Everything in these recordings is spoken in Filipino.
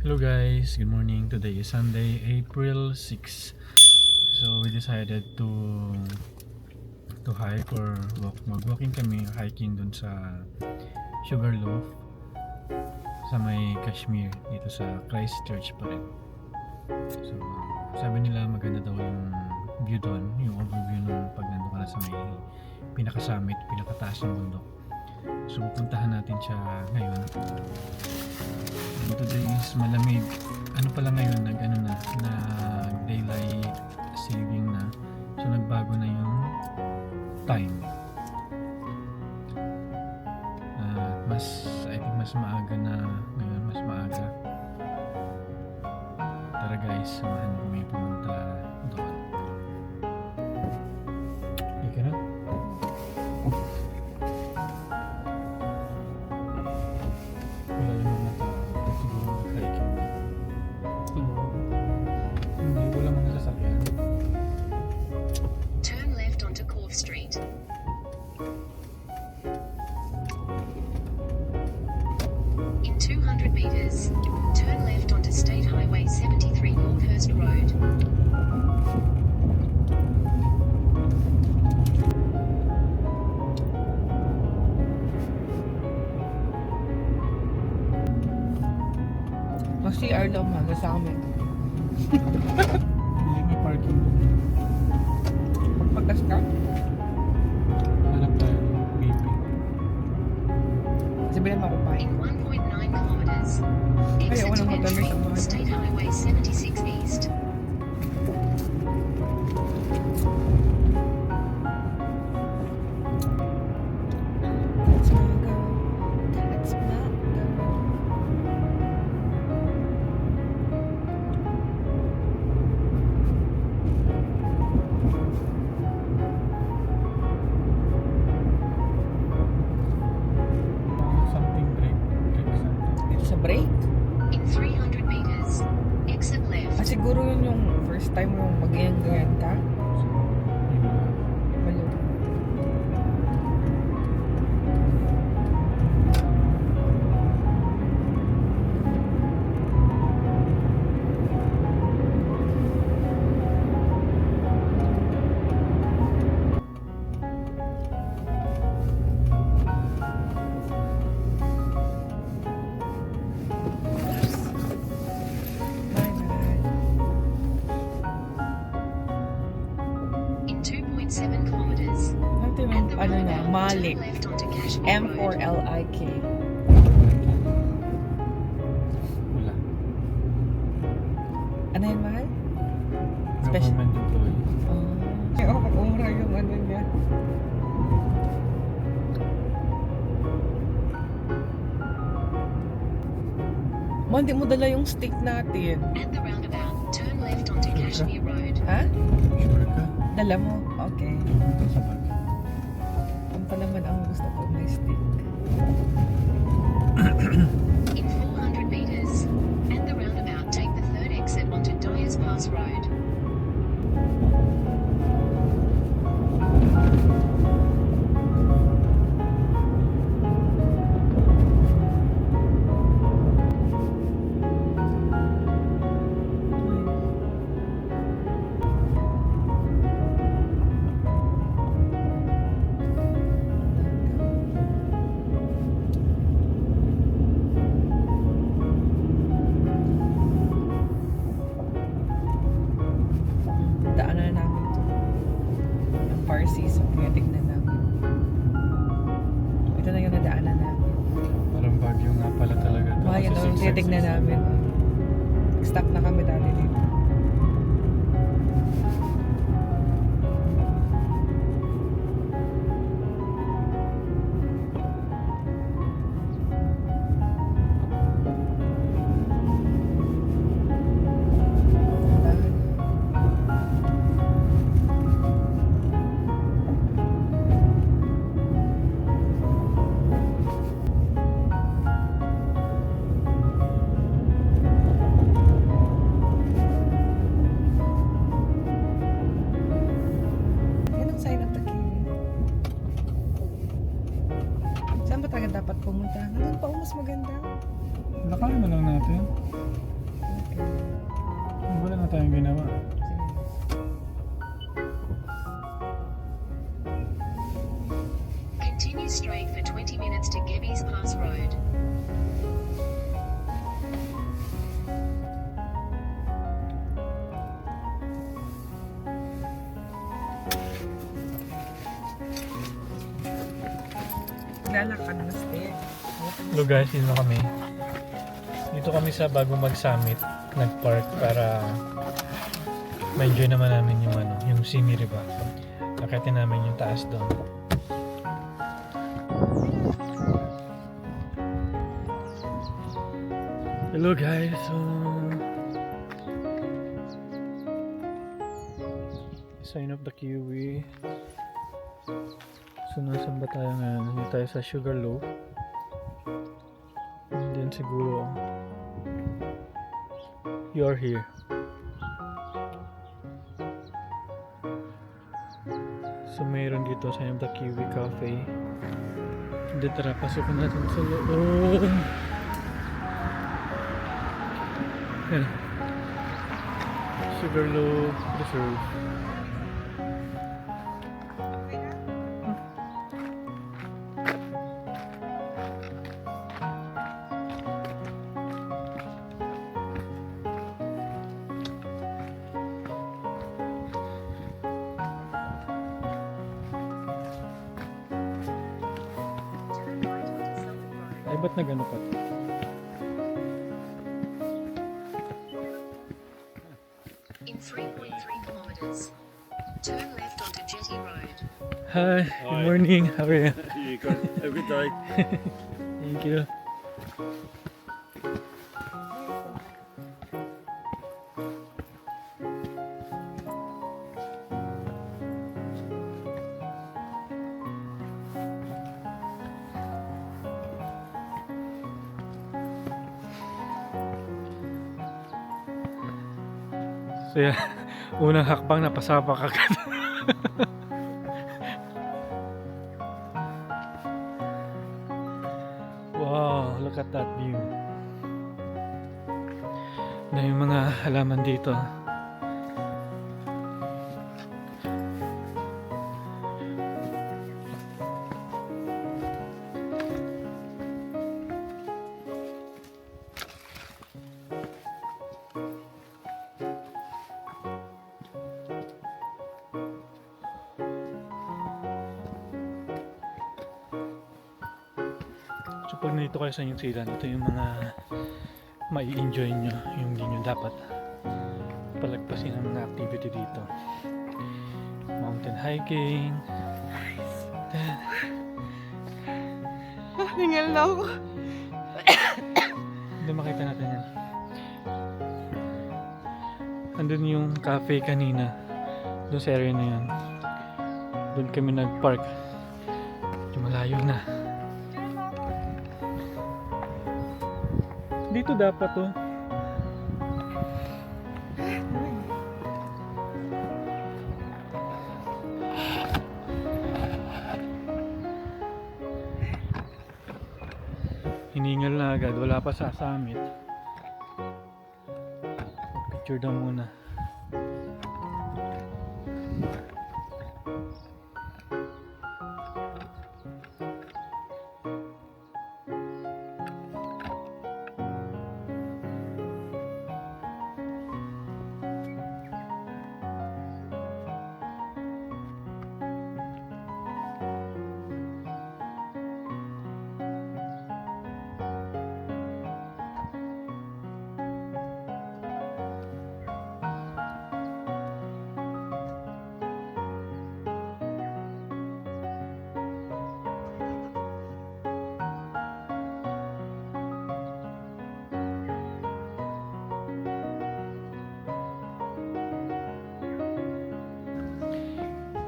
Hello guys, good morning. Today is Sunday, April 6. So we decided to hike or walk. Mag-walking kami, hiking dun sa Sugarloaf sa may Kashmir dito sa Christchurch pa rin. So sabi nila maganda daw yung view doon, yung overview nung pag nandun ka na sa may pinaka-summit, pinakataas ng bundok. So pupuntahan natin siya ngayon. Today is malamig. Ano pala ngayon, nag daylight saving na. So nagbago na yung time. I think mas maaga na ngayon, mas maaga. Tara guys, samahan niyo kami pumunta doon. Okay ka na? Wala yung mga tao. Siguro mag-hiking. Hindi, wala mga sasakyan. Turn left onto Corf Street. In 200 meters, turn left onto State Highway 73 Yorkhurst Road. Mas CR daw mga sa amin. Hindi may parking doon. Pagpagas ka? Hanap tayo ng BP. Sabihin mo ako pa. In 1.9 kilometers, exit Ayaw ko to ng entry matamis ang on mga State Highway 76 East. That's not go. That's not go. Something break something. Dito sa break? In 300 meters, exit left. Siguro yun yung first time mo yung mag-ganyan ka. So, yun na. Malo. Bye-bye. In 2.7 kilometers, Ito at yung the ano na, roundabout, Malik. turn left onto Kashmir Road. M4LIK. Wala. Ano yun, mahal? Special. Government employee. Kaya ako pag-umra yung ano niya. Ma, hindi mo dala yung stick natin. At the roundabout, turn left onto Kashmir Road. Ha? Sure ka? Dala mo? Okay. Ito sa bag. Ang pa naman ang gusto ko, may stick. In 400 meters, at the roundabout, take the third exit onto Dyers Pass Road. Daanan na namin ito. Yung Parsi, so tinitignan namin. Ito na yung nadaanan namin. Parang bagyo nga pala talaga ito. Mga yun, Kasi yung tinitignan namin. Stuck na kami dati dito. na tayong ginawa. Sige. Continue straight for 20 minutes to Gebbies Pass Road. Lalakad na step. Hello guys, dito na kami. Dito kami sa bago mag-summit. Nag-park para ma-enjoy naman namin yung yung scenery ba. Akitin namin yung taas doon. Hello guys, so sign up the kiwi. So nasan ba tayo ngayon? Hindi tayo sa Sugarloaf. And then siguro you're here. So mayroon dito sa the Kiwi Cafe. Hindi, tara, pasukin natin sa loob. Yan. Sugarloaf Reserve. Ay, ba't nag-ano pa? In 3.3 kilometers, turn left onto Jetty Road. Hi, good Hi. morning. How are you? You got a good day. Thank you. So yeah, unang hakbang napasapak agad. Wow, look at that view. Na yung mga halaman dito. So pag nandito kayo sa New Zealand, ito yung mga mai-enjoy nyo, yung hindi nyo dapat palagpasin ang mga activity dito. Mountain hiking. Then, Ningal na ako. hindi makita natin yan. Andun yung cafe kanina. Doon sa area na yun. Doon kami nag-park. Medyo malayo na. Dito dapat to. Hiningal na agad. Wala pa sa summit. Picture daw muna.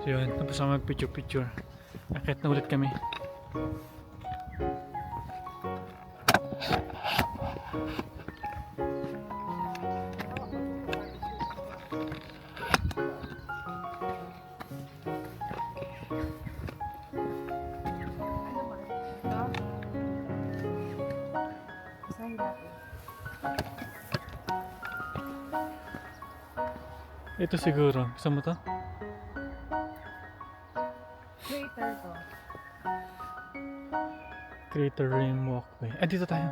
So yun, tapos na mag-picture-picture. Akit na ulit kami. Ito siguro. Gusto mo to? Crater to. Crater Rim Walkway. Dito tayo.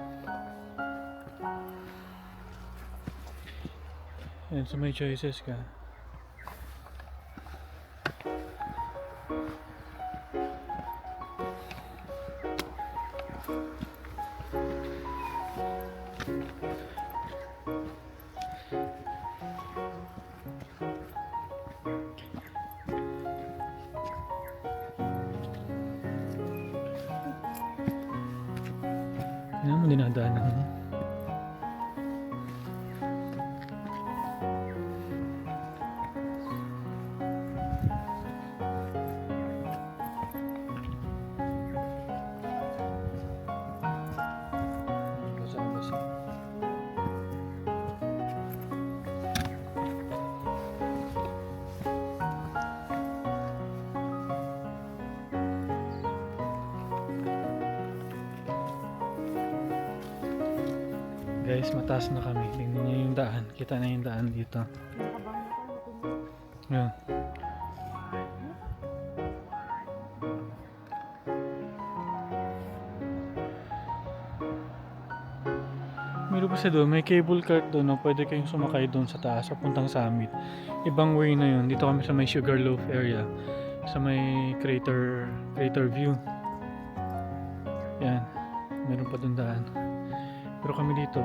Yan, so may choices ka. Yan mo dinadaanan mo. Basa-basa. Guys, mataas na kami. Tingnan niyo yung daan. Kita na yung daan dito. Yan. Meron pa sa doon, may cable cart doon, no? Pwede kayong sumakay doon sa taas, papuntang summit. Ibang way na yun. Dito kami sa may Sugarloaf area. Sa may crater view. Yan. Meron pa doon daan. Pero kami dito,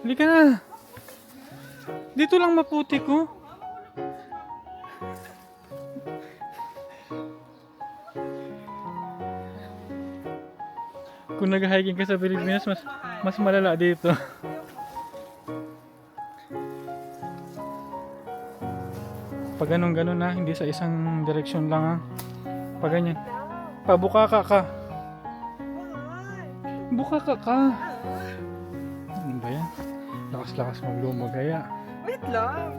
halika na! Dito lang maputi ko. Kung nag-hiking ka sa Pilipinas, mas malala dito. Pag ganun na, hindi sa isang direksyon lang ha. Pag ganyan. Pabukaka ka. Bukaka ka. Ano ba yan? Lakas-lakas maglumagaya. Wait lang.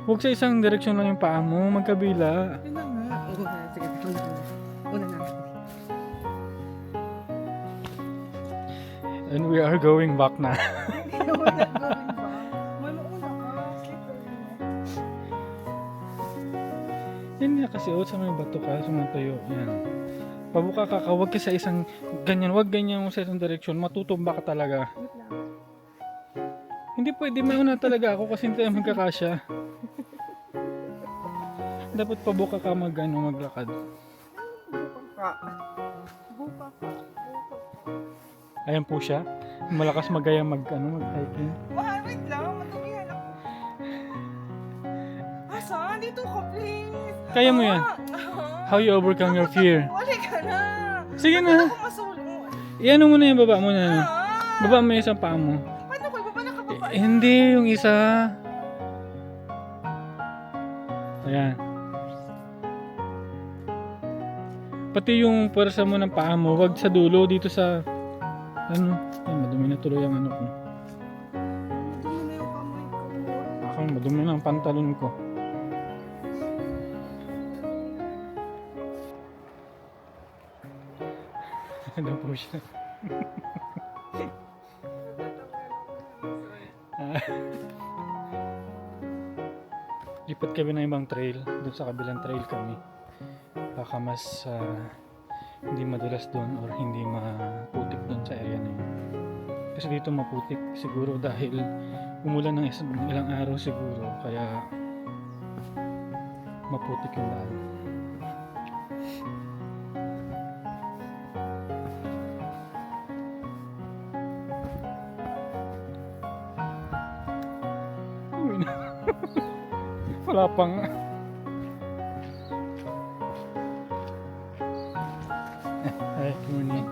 Huwag sa isang direksyon lang yung paa mo, magkabila. Yun na nga. Oo nga. Sige, una na. And we are going back na. Hindi naman nag-going ba? Manuuna ka. Yan nga kasi, sa may bato ka, sumatayo. Yan. Pabuka ka, huwag ka sa isang ganyan, huwag ganyan mo sa isang direksyon, matutumba ka talaga. Wait lang. Hindi pwede, mauna talaga ako kasi hindi tayo magkakasya. Dapat pabuka ka maglakad. Buka ka. Ayan po siya. Malakas magaya mag-hiking. Mahal, wait lang. Matumihan ako. Asa? Dito ka, please. Kaya mo yan. How you overcome your fear? Wala ka na. Sige na. Ako masulong. Iyan mo na yung baba mo na. Baba mo yung isang paa mo. Paano ko? Ibaba na ka ba? Hindi, yung isa. Ayan. Pati yung pwersa mo ng paa mo, wag sa dulo, dito sa ano, ay madumi na tuloy ang ano ko. Madumi na yung kamay ko. Ako, madumi na ang pantalon ko. Ano po siya? Lipat kami ng ibang trail. Doon sa kabilang trail kami. Baka mas hindi madulas doon or hindi maputik doon sa area na yun. Kasi dito maputik siguro dahil umulan ng ilang araw siguro. Kaya maputik yung daan. Uwi na. Wala pang ay, morning.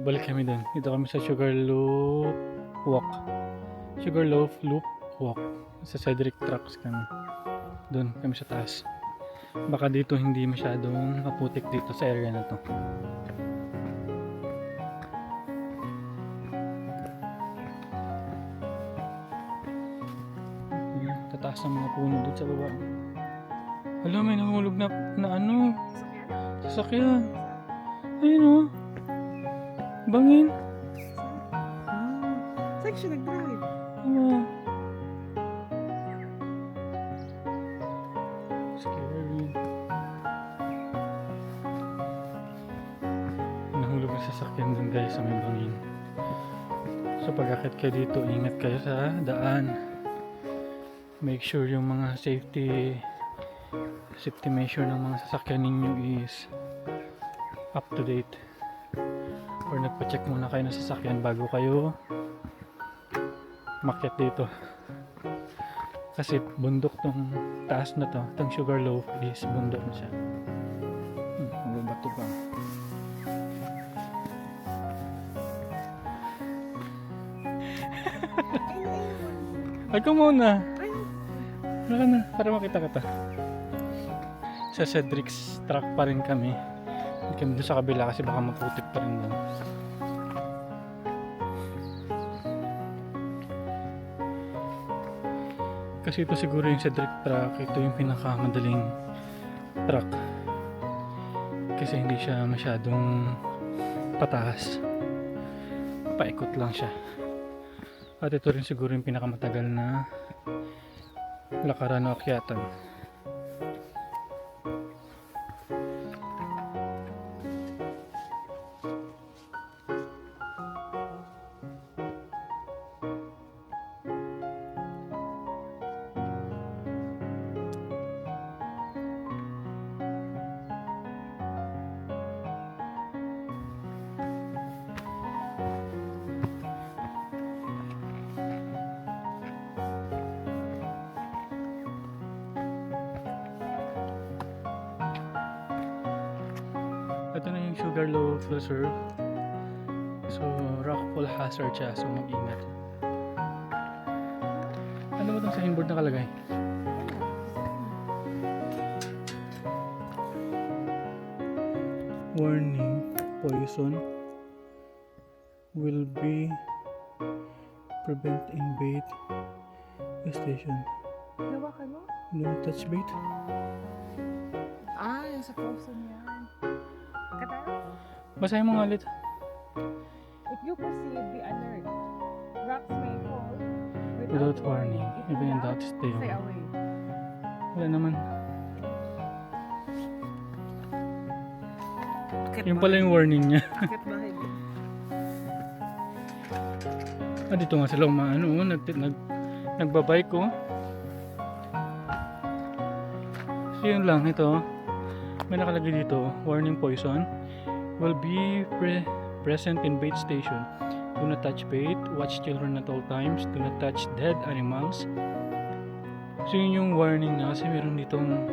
balik kami dun. Dito kami sa Sugarloaf Walk. Sugarloaf Loop Walk. Sa Cedric Trucks kami. Dun kami sa taas. Baka dito hindi masyadong maputik dito sa area na to. Ayan, tataas ng mga puno doon sa baba. Hala, may nahulog na ano, sasakyan. Ayun o. Bangin. Saan siya nag-drive? Oo. Scary. Nahulog na sasakyan dun guys sa may bangin. So pag-akit kayo dito, ingat kayo sa daan. Make sure yung mga safety measure ng mga sasakyan ninyo is up to date. Or nagpa-check muna kayo ng sasakyan bago kayo makyat dito. Kasi bundok tong taas na to, tong Sugarloaf is bundok na siya. Mababato pa. Ay ko muna. Wala ka na, para makita kita. Sa Cedric's truck pa rin kami. Hindi kami doon sa kabila kasi baka maputik pa rin doon. Kasi ito siguro yung Cedric truck, ito yung pinakamadaling truck. Kasi hindi siya masyadong pataas. Paikot lang siya. At ito rin siguro yung pinakamatagal na lakaran o akyatan. Ito na yung Sugarloaf Reserve. So, rockfall hazard siya. So, mag-ingat. Ano ba itong signboard nakalagay? Warning, poison will be prevent in bait station. Nawa ka no? No touch bait. Ah, yung sa poso niyan. Katayo? Basahin mo nga ulit. If you proceed, be alert. Rocks may fall Without warning, If even in doubt, doubt, stay stay away. away. Wala naman. Akit Yung pala yung warning niya. Akit bahay. Dito nga sila umaano, nagbabike ko. So yun lang, ito. May nakalagay dito, warning poison will be present in bait station. Do not touch bait, watch children at all times, do not touch dead animals. So yun yung warning na kasi meron ditong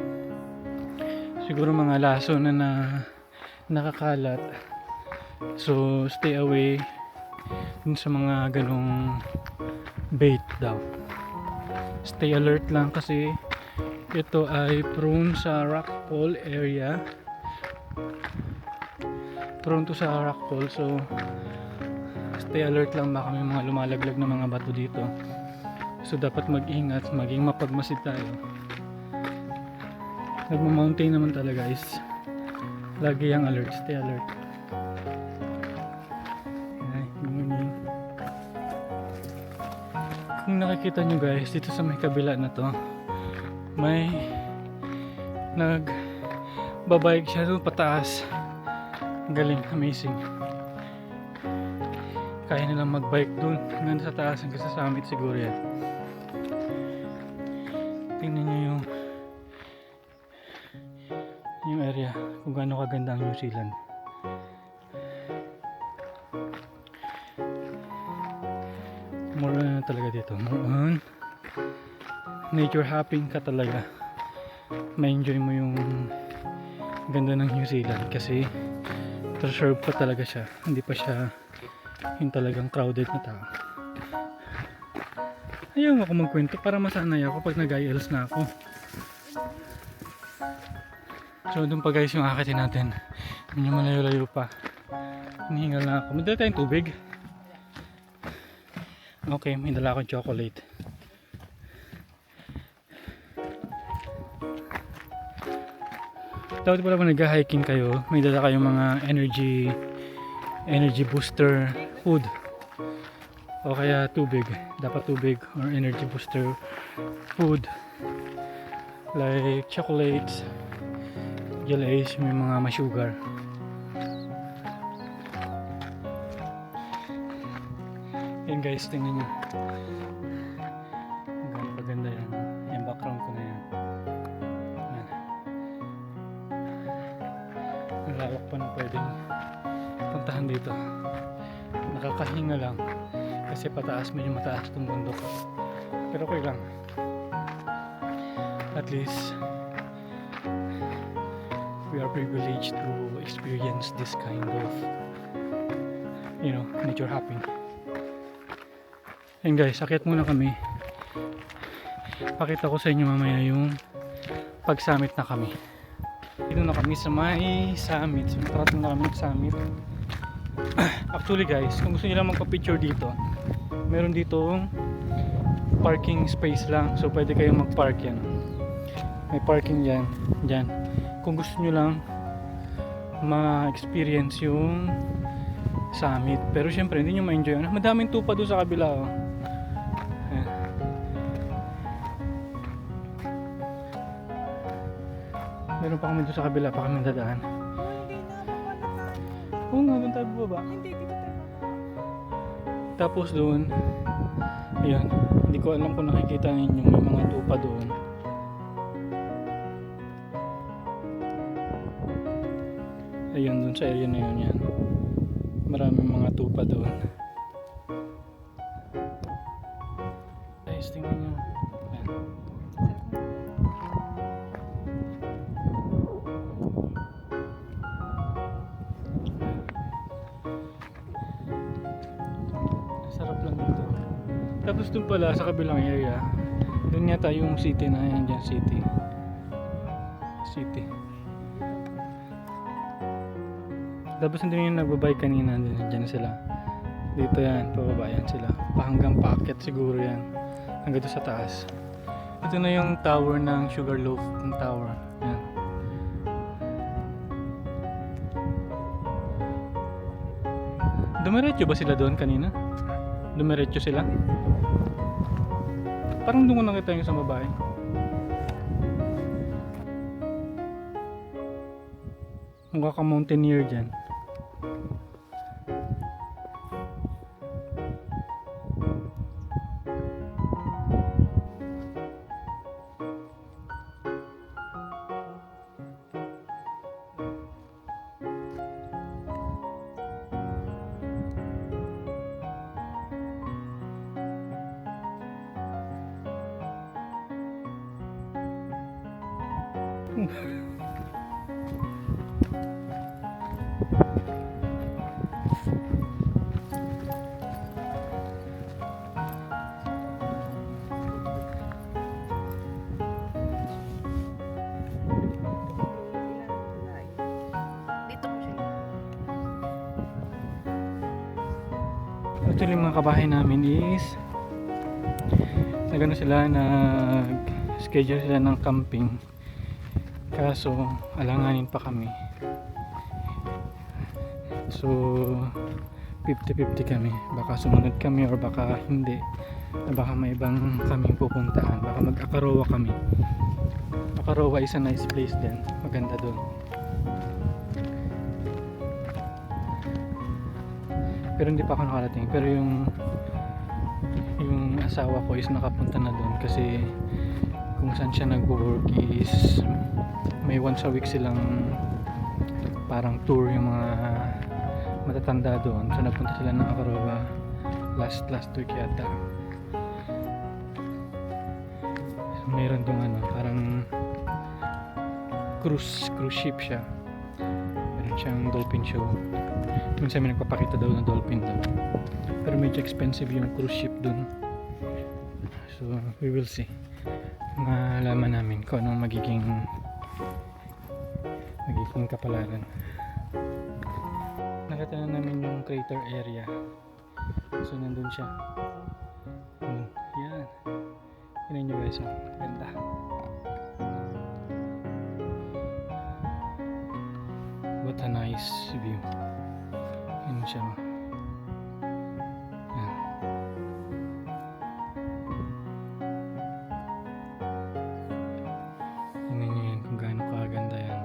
siguro mga laso na nakakalat. So stay away dun sa mga ganong bait daw. Stay alert lang kasi ito ay prone sa rockfall area. Prone to sa rockfall, so stay alert lang, baka may mga lumalaglag na mga bato dito. So dapat mag-ingat, maging mapagmasid tayo. Nagma-mountain naman talaga guys. Lagi yung alert, stay alert. Ay, good morning. Kung nakikita nyo guys, dito sa may kabila na to, may nagbabayag siya doon pataas. Galing, amazing. Kaya nilang magbike doon hanggang sa taas, hanggang sa summit siguro yan. Tingnan nyo yung area, kung gaano kaganda ang New Zealand. More on talaga dito, more on nature hopping ka talaga. Ma-enjoy mo yung ganda ng New Zealand kasi preserve pa talaga siya, hindi pa siya yung talagang crowded na tao. Ayaw ako magkwento para masanay ako pag nag-IELTS na ako. So doon pa guys yung akitin natin. Medyo malayo-layo pa. Hinihingal na ako. May dala tayong tubig. Okay, may dala akong chocolate. Dapat pala ba nag-hiking kayo, may dala kayong mga energy booster food. O kaya tubig. Dapat tubig or energy booster food. Like chocolates, jellies, may mga ma-sugar. Yan guys, tingnan nyo. Ang paganda yan. Yung background ko na yan. Yan. Ang lawak pa na pwedeng puntahan dito. Nakakahinga lang. Kasi pataas, medyo mataas itong bundok. Pero okay lang. At least we are privileged to experience this kind of, you know, nature hopping. And guys, akyat muna kami. Pakita ko sa inyo mamaya yung pag-summit na kami. Dito na kami sa may summit. So, parating na kami sa summit. Actually guys, kung gusto nyo lang magpa-picture dito, meron ditong parking space lang. So pwede kayong mag-park yan. May parking dyan. Dyan. Kung gusto nyo lang ma-experience yung summit. Pero syempre hindi nyo ma-enjoy. Madaming tupa doon sa kabila. Oh. Ayan. Meron pa kami doon sa kabila. Pa kami dadaan. Oo nga, doon tayo baba. Hindi, dito tayo. Tapos doon, ayan, hindi ko alam kung nakikita ninyo, may mga tupa doon. Ayun, doon sa area na yun, yan. Maraming mga tupa doon. Guys, tingnan nyo. Ayan. Sarap lang dito. Tapos doon pala sa kabilang area, doon yata yung city na yan dyan, city. Tapos hindi yung nagbabay kanina, dyan sila. Dito yan, pababa yan sila. Hanggang paakyat siguro yan. Hanggang doon sa taas. Ito na yung tower ng Sugarloaf, yung tower. Yan. Dumiretso ba sila doon kanina? Dumiretso sila? Parang doon ko nakita yung sa babae. Mukha ka mountaineer dyan. Dito ko siya. Actually mga kabahay namin is nagano sila, nag-schedule sila ng camping, kaso alanganin pa kami, so 50-50 kami, baka sumunod kami or baka hindi, baka may ibang kaming pupuntahan, baka mag-Akarowa kami. Akarowa is a nice place din, maganda doon. Pero hindi pa ako nakarating, pero yung asawa ko is nakapunta na doon kasi kung saan siya nagwo-work is may once a week silang parang tour yung mga matatanda doon. So nagpunta sila ng Akarowa last week yata. So, mayroon dong parang cruise ship siya. Meron siyang dolphin show. Minsan may nagpapakita daw na dolphin daw. Pero medyo expensive yung cruise ship dun. So, we will see. Malaman namin kung anong magiging kapalaran. Nakita na namin yung crater area. So, nandun siya. Yan. Tignan nyo guys. Ganda. What a nice view. Yan siya. Yan. Tignan nyo yan kung gaano kaganda yan.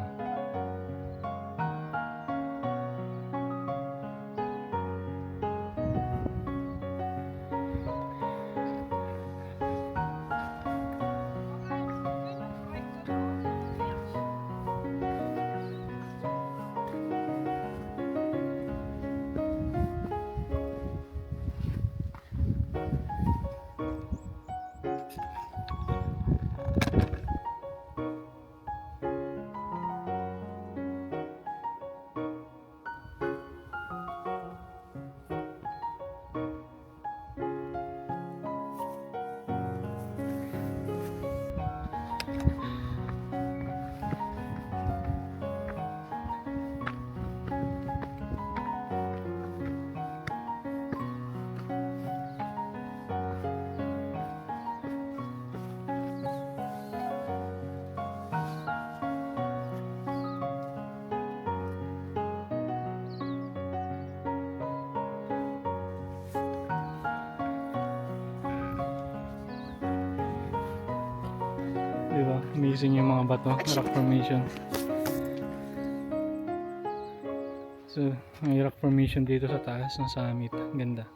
Diba? Amazing yung mga bato, rock formation. So, may rock formation dito sa taas ng summit. Ganda.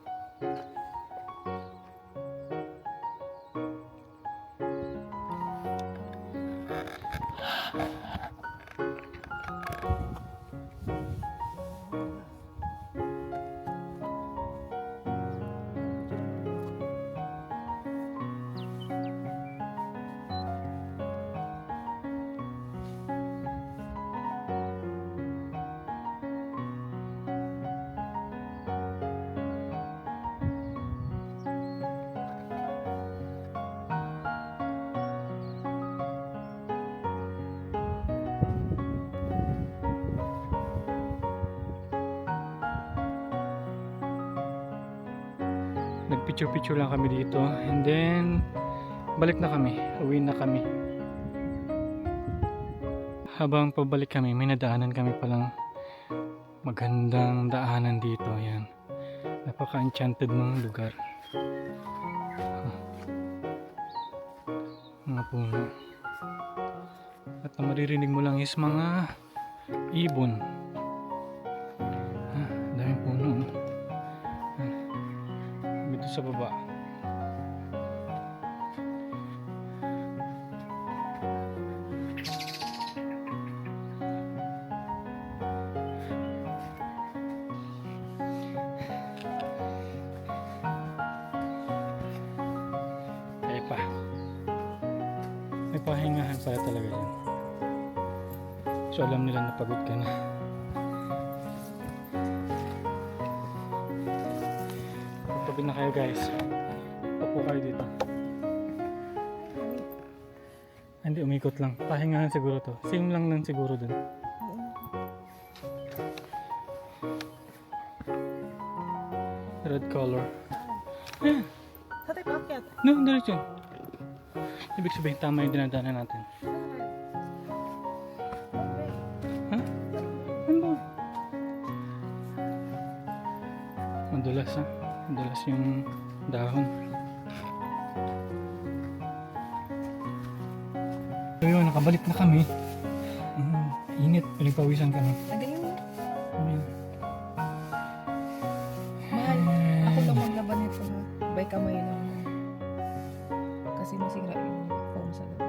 Nagpicture-picture lang kami dito and then balik na kami, uwi na kami. Habang pabalik kami, may nadaanan kami palang magandang daanan dito. Yan, napaka-enchanted ng lugar. Mga puno at ang maririnig mo lang is mga ibon. Daming puno dito sa baba. May pahingahan pala talaga yan. So alam nila na pagod ka na. Tabi na kayo guys. Upo kayo dito. Hindi, umikot lang. Pahingahan siguro to. Same lang lang siguro dun. Red color. Ayan. Sa tayo pakyat. No, diretso. Ibig sabihin tama yung dinadaanan natin. Ha? Ano? Madulas ha? Madulas yung dahon. So yun, nakabalik na kami. Init, pinagpawisan kami. Agaling mo. Ayan. Mahal. Ako lang maglaban nito ha. Bay kamay lang. Kasi masira yung foam sa loob.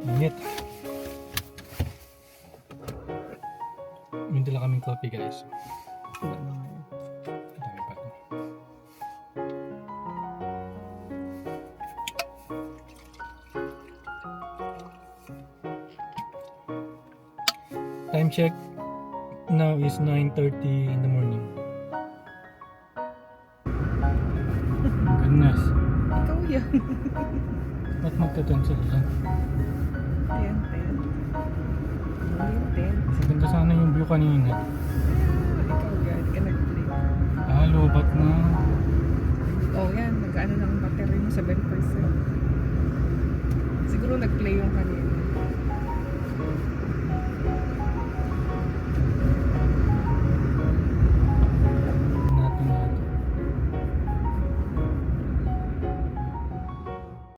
Init. May dala kaming coffee guys. Wala na nga yun. Dami pa. Time check now is 9:30 in the morning. Goodness. Ikaw yan. Ba't magka-cancel yan? Ayan, 10. Ayan, 10. Maganda sana yung view kanina. Ikaw yan, di ka nag-play. Lobat na. Oh, yan, nag-ano ng battery mo, 7%. Siguro